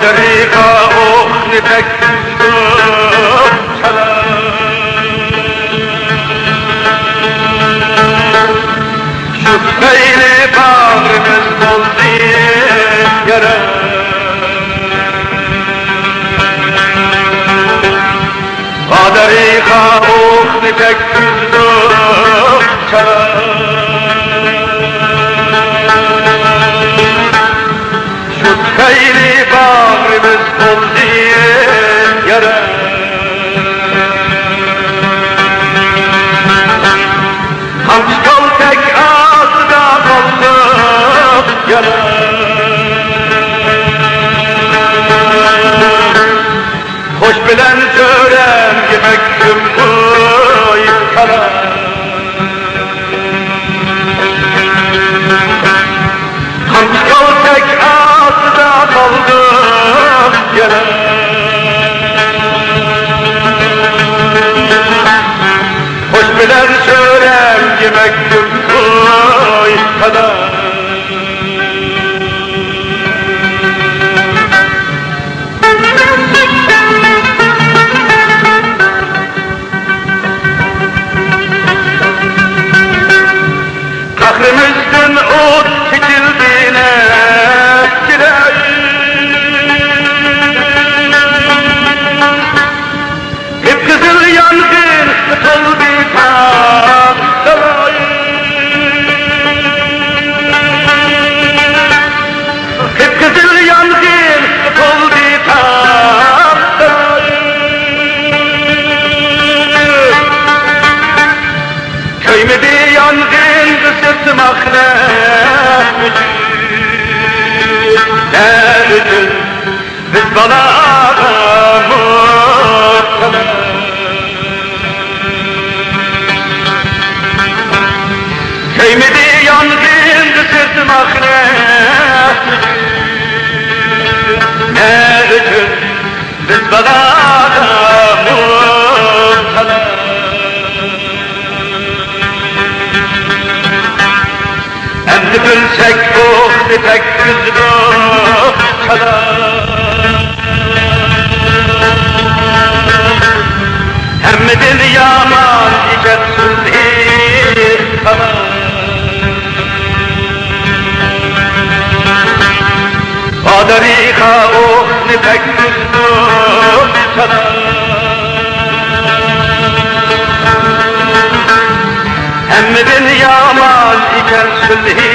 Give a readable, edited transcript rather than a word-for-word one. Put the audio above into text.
طريقة أخرتك شوف خيلي bağrı mezbol diye yara طريقة أخرتك شوف خيلي bağrı mezbol diye yara Hamskal tek ağzıda kaldım yara Hoş bilen törem yemek kımboy kara Hamskal tek ağzıda kaldım yara Hoş bilen törem yemek kımboy kara Kahrımızdan ot çekildiğine hep kızıl yangın tutuldu tam sarayı hep kızıl yangın tutuldu tam sarayı köymedi yangın sırtmak ne bütün biz bana köymedi yangın sırtmak ne bütün biz bana Emdi bilsek oğlu pek güzlü çalar Hemmedin yaman icetsiz kalar Adarika oğlu pek güzlü çalar Hemmedin yaman iken sülhi